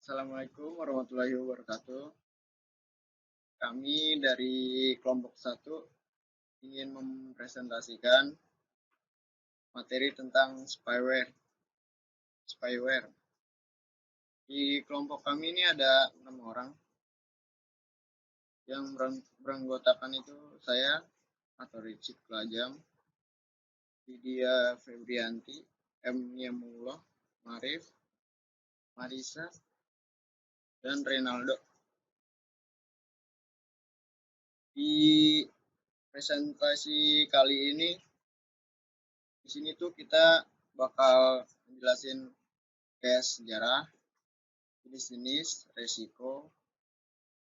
Assalamualaikum warahmatullahi wabarakatuh. Kami dari kelompok 1 ingin mempresentasikan materi tentang spyware. Di kelompok kami ini ada 6 orang. Yang beranggotakan itu saya atau Richard Kelajam, Lydia Febrianti, M. Yamullah, Marif, Marisa, dan Renaldo. Di presentasi kali ini, di sini tuh kita bakal menjelasin kayak sejarah, jenis-jenis, resiko,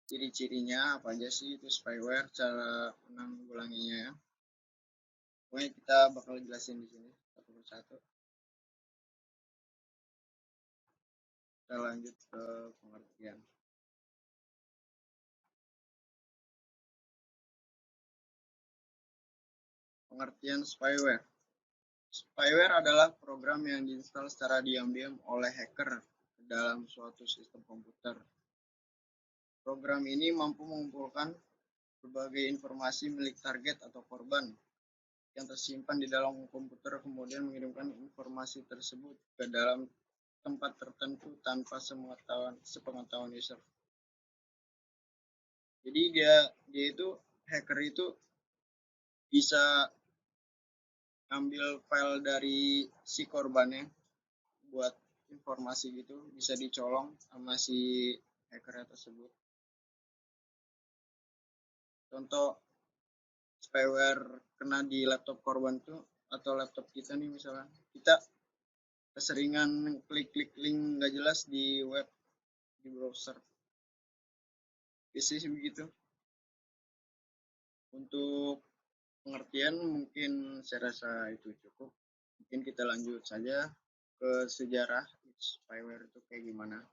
ciri-cirinya apa aja sih itu spyware, cara menanggulanginya ya. Pokoknya kita bakal jelasin di sini satu persatu. Kita lanjut ke pengertian. Pengertian spyware. Spyware adalah program yang diinstal secara diam-diam oleh hacker ke dalam suatu sistem komputer. Program ini mampu mengumpulkan berbagai informasi milik target atau korban yang tersimpan di dalam komputer, kemudian mengirimkan informasi tersebut ke dalam tempat tertentu tanpa sepengetahuan user. Jadi dia itu hacker itu bisa ambil file dari si korbannya buat informasi gitu, bisa dicolong sama si hacker tersebut. Contoh spyware kena di laptop korban tuh atau laptop kita nih, misalnya kita keseringan klik-klik link nggak jelas di web, di browser. Biasanya begitu. Untuk pengertian mungkin saya rasa itu cukup. Mungkin kita lanjut saja ke sejarah spyware itu kayak gimana.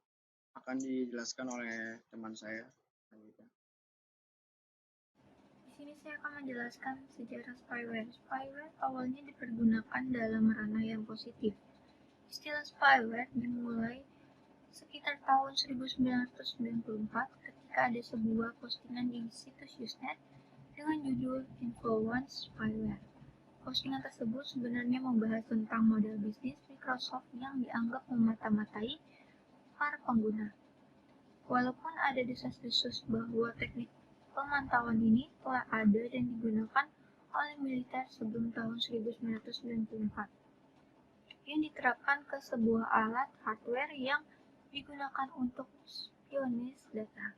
Akan dijelaskan oleh teman saya. Di sini saya akan menjelaskan sejarah spyware. Spyware awalnya dipergunakan dalam ranah yang positif. Istilah spyware dimulai sekitar tahun 1994 ketika ada sebuah postingan di situs Usenet dengan judul Influence Spyware. Postingan tersebut sebenarnya membahas tentang model bisnis Microsoft yang dianggap memata-matai para pengguna. Walaupun ada desas-desus bahwa teknik pemantauan ini telah ada dan digunakan oleh militer sebelum tahun 1994, yang diterapkan ke sebuah alat hardware yang digunakan untuk spionis data.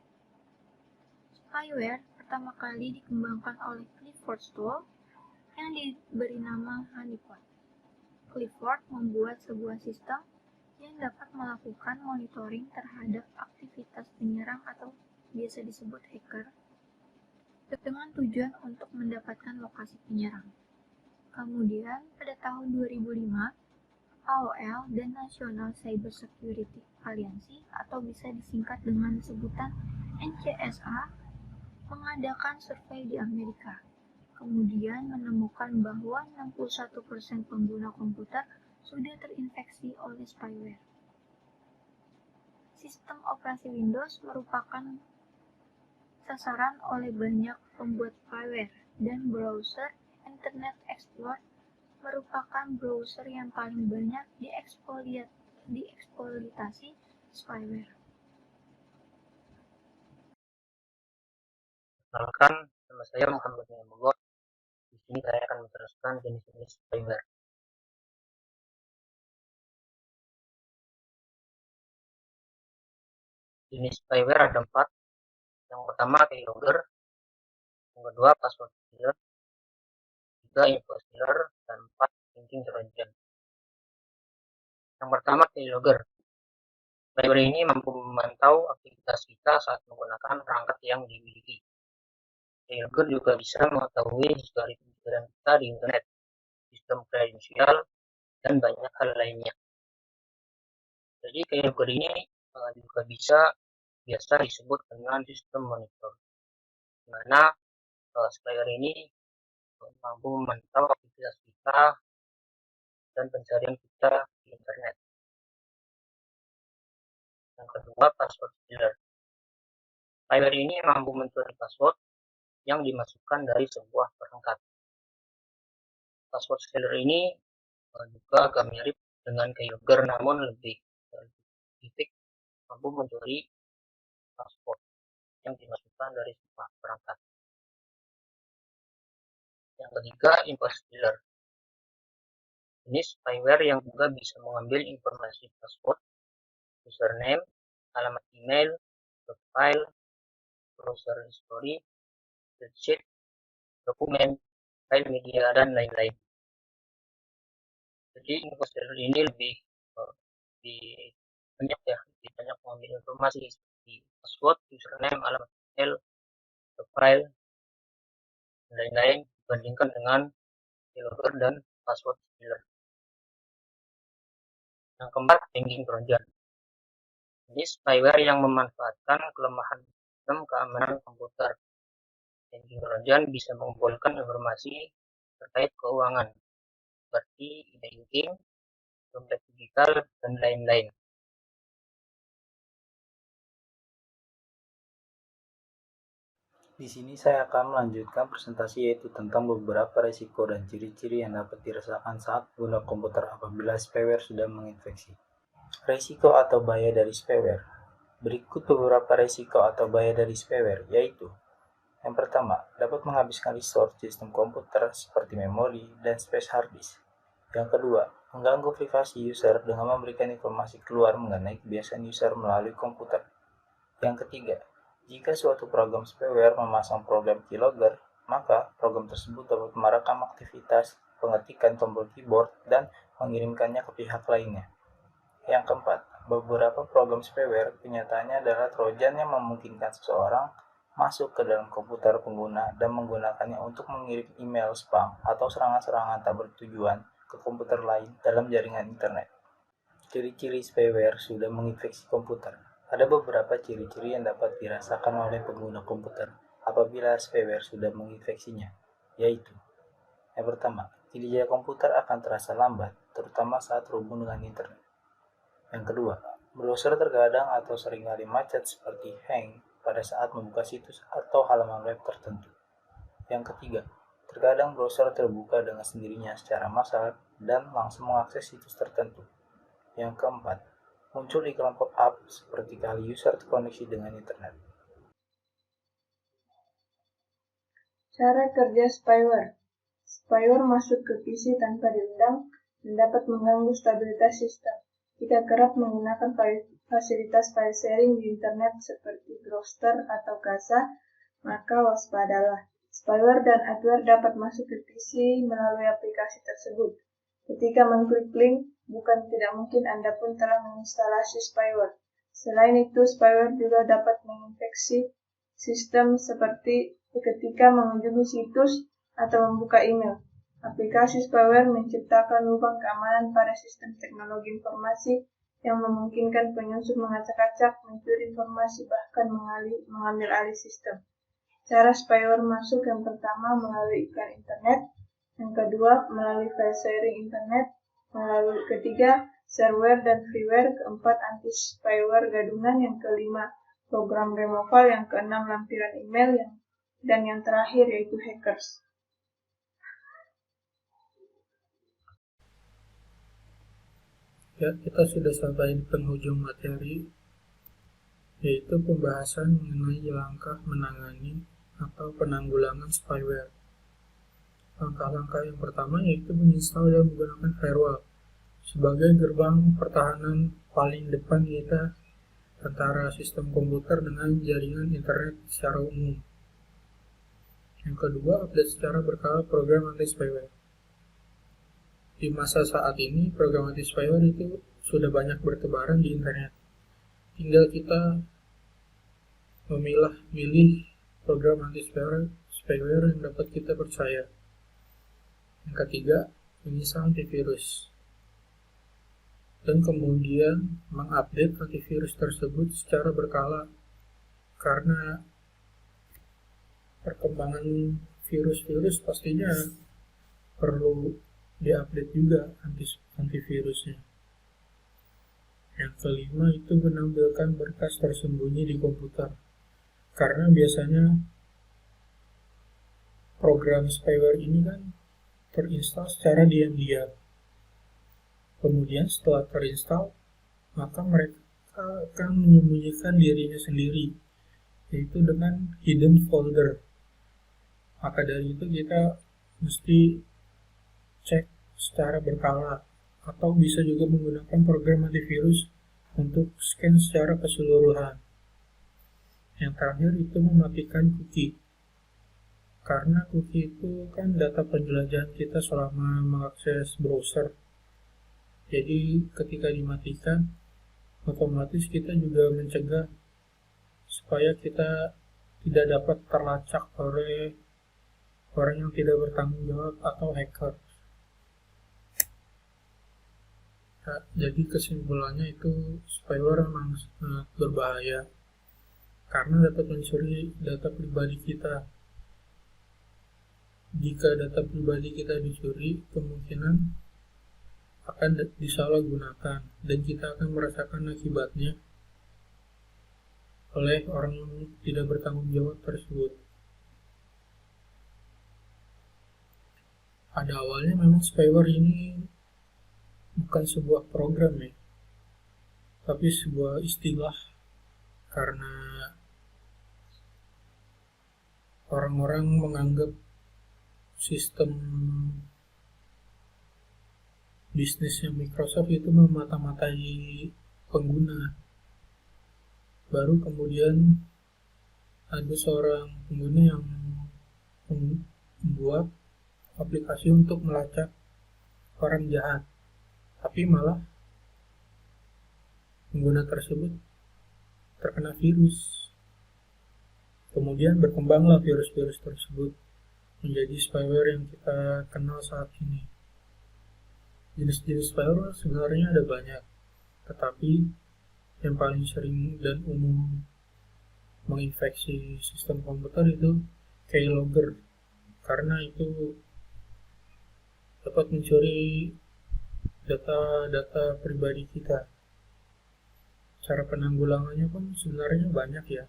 Spyware pertama kali dikembangkan oleh Clifford Stoll yang diberi nama Honeypot. Clifford membuat sebuah sistem yang dapat melakukan monitoring terhadap aktivitas penyerang atau biasa disebut hacker dengan tujuan untuk mendapatkan lokasi penyerang. Kemudian pada tahun 2005, AOL dan National Cyber Security Alliance atau bisa disingkat dengan sebutan NCSA mengadakan survei di Amerika. Kemudian menemukan bahwa 61% pengguna komputer sudah terinfeksi oleh spyware. Sistem operasi Windows merupakan sasaran oleh banyak pembuat spyware, dan browser Internet Explorer merupakan browser yang paling banyak dieksploitasi spyware. Perkenalkan, nama saya Muhammad Yamullah. Di sini saya akan meneruskan jenis-jenis spyware. Jenis spyware ada 4. Yang pertama keylogger, yang kedua password stealer, 3 info stealer, dan 4 thinking trojan. Yang pertama keylogger. Spyware ini mampu memantau aktivitas kita saat menggunakan perangkat yang dimiliki. Keylogger juga bisa mengetahui histori pembicaraan kita di internet, sistem kredensial, dan banyak hal lainnya. Jadi keylogger ini juga bisa biasa disebut dengan sistem monitor, di mana spyware ini mampu memantau aktivitas kita dan pencarian kita di internet. Yang kedua, password stealer. Spyware ini mampu mencuri password yang dimasukkan dari sebuah perangkat. Password stealer ini juga agak mirip dengan keylogger, namun lebih spesifik, mampu mencuri password yang dimasukkan dari sebuah perangkat. Yang ketiga, imposter stealer. Ini spyware yang juga bisa mengambil informasi password, username, alamat email, profile, browser history, spreadsheet, dokumen, file media, dan lain-lain. Jadi imposter ini lebih banyak mengambil informasi seperti password, username, alamat email, profile, dan lain-lain dibandingkan dengan keylogger dan password stealer. Yang keempat, hacking Trojan. Ini spyware yang memanfaatkan kelemahan sistem keamanan komputer. Hacking Trojan bisa mengumpulkan informasi terkait keuangan seperti e-banking, dompet digital, dan lain-lain. Di sini saya akan melanjutkan presentasi yaitu tentang beberapa risiko dan ciri-ciri yang dapat dirasakan saat guna komputer apabila spyware sudah menginfeksi. Risiko atau bahaya dari spyware. Berikut beberapa risiko atau bahaya dari spyware, yaitu yang pertama, dapat menghabiskan resource sistem komputer seperti memori dan space hard disk. Yang kedua, mengganggu privasi user dengan memberikan informasi keluar mengenai kebiasaan user melalui komputer. Yang ketiga, jika suatu program spyware memasang program keylogger, maka program tersebut dapat merekam aktivitas pengetikan tombol keyboard dan mengirimkannya ke pihak lainnya. Yang keempat, beberapa program spyware kenyataannya adalah trojan yang memungkinkan seseorang masuk ke dalam komputer pengguna dan menggunakannya untuk mengirim email spam atau serangan-serangan tak bertujuan ke komputer lain dalam jaringan internet. Ciri-ciri spyware sudah menginfeksi komputer. Ada beberapa ciri-ciri yang dapat dirasakan oleh pengguna komputer apabila spyware sudah menginfeksinya, yaitu yang pertama, kinerja komputer akan terasa lambat, terutama saat terhubung dengan internet. Yang kedua, browser terkadang atau seringkali macet seperti hang pada saat membuka situs atau halaman web tertentu. Yang ketiga, terkadang browser terbuka dengan sendirinya secara massal dan langsung mengakses situs tertentu. Yang keempat, muncul iklan pop-up seperti kali user terkoneksi dengan internet. Cara kerja spyware. Spyware masuk ke PC tanpa diundang dan dapat mengganggu stabilitas sistem. Jika kerap menggunakan fasilitas file sharing di internet seperti Browser atau Kasa, maka waspadalah. Spyware dan adware dapat masuk ke PC melalui aplikasi tersebut. Ketika mengklik link, bukan tidak mungkin Anda pun telah menginstalasi spyware. Selain itu, spyware juga dapat menginfeksi sistem seperti ketika mengunjungi situs atau membuka email. Aplikasi spyware menciptakan lubang keamanan pada sistem teknologi informasi yang memungkinkan penyusup mengacak-acak, mencuri informasi, bahkan mengambil alih sistem. Cara spyware masuk yang pertama melalui iklan internet, yang kedua melalui file sharing internet, melalui ketiga shareware dan freeware, keempat anti-spyware gadungan, yang kelima program removal, yang keenam lampiran email, dan yang terakhir yaitu hackers. Ya, kita sudah sampai di penghujung materi, yaitu pembahasan mengenai langkah menangani atau penanggulangan spyware. Langkah-langkah yang pertama yaitu menginstal dan menggunakan firewall sebagai gerbang pertahanan paling depan kita antara sistem komputer dengan jaringan internet secara umum. Yang kedua, update secara berkala program anti-spyware. Di masa saat ini, program anti-spyware itu sudah banyak bertebaran di internet. Tinggal kita milih program anti-spyware yang dapat kita percaya. Yang ketiga, menginstal antivirus. Dan kemudian mengupdate antivirus tersebut secara berkala. Karena perkembangan virus-virus pastinya perlu diupdate juga antivirusnya. Yang kelima itu menampilkan berkas tersembunyi di komputer. Karena biasanya program spyware ini kan terinstall secara diam-diam. Kemudian setelah terinstall, maka mereka akan menyembunyikan dirinya sendiri, yaitu dengan hidden folder. Maka dari itu kita mesti cek secara berkala, atau bisa juga menggunakan program antivirus untuk scan secara keseluruhan. Yang terakhir itu mematikan cookie. Karena cookie itu kan data penjelajahan kita selama mengakses browser. Jadi ketika dimatikan, otomatis kita juga mencegah supaya kita tidak dapat terlacak oleh orang yang tidak bertanggung jawab atau hacker. Nah, jadi kesimpulannya itu spyware memang sangat berbahaya karena dapat mencuri data pribadi kita. Jika data pribadi kita dicuri, kemungkinan akan disalahgunakan dan kita akan merasakan akibatnya oleh orang yang tidak bertanggung jawab tersebut. Pada awalnya memang spyware ini bukan sebuah program ya, tapi sebuah istilah karena orang-orang menganggap sistem bisnisnya Microsoft itu memata-matai pengguna. Baru kemudian ada seorang pengguna yang membuat aplikasi untuk melacak orang jahat, tapi malah pengguna tersebut terkena virus. Kemudian berkembanglah virus-virus tersebut menjadi spyware yang kita kenal saat ini. Jenis-jenis spyware sebenarnya ada banyak, tetapi yang paling sering dan umum menginfeksi sistem komputer itu keylogger, karena itu dapat mencuri data-data pribadi kita. Cara penanggulangannya pun sebenarnya banyak ya,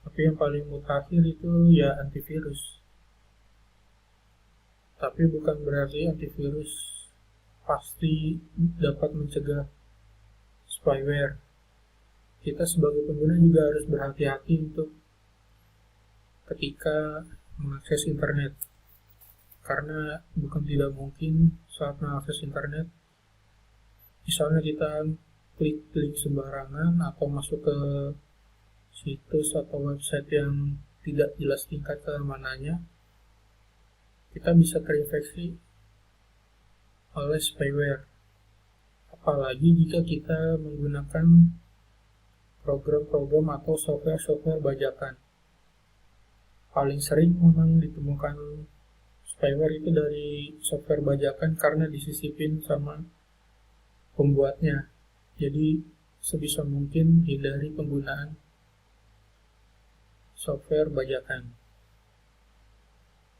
tapi yang paling mutakhir itu ya antivirus. Tapi bukan berarti antivirus pasti dapat mencegah spyware. Kita sebagai pengguna juga harus berhati-hati untuk ketika mengakses internet, karena bukan tidak mungkin saat mengakses internet misalnya kita klik link sembarangan atau masuk ke situs atau website yang tidak jelas tingkat keamanannya, kita bisa terinfeksi oleh spyware. Apalagi jika kita menggunakan program-program atau software-software bajakan. Paling sering memang ditemukan spyware itu dari software bajakan karena disisipin sama pembuatnya. Jadi sebisa mungkin hindari penggunaan software bajakan.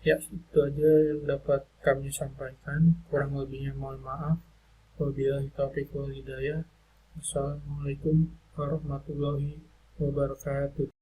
Ya, itu aja yang dapat kami sampaikan. Kurang lebihnya mohon maaf. Wabillahi taufiq wal hidayah. Wassalamualaikum warahmatullahi wabarakatuh.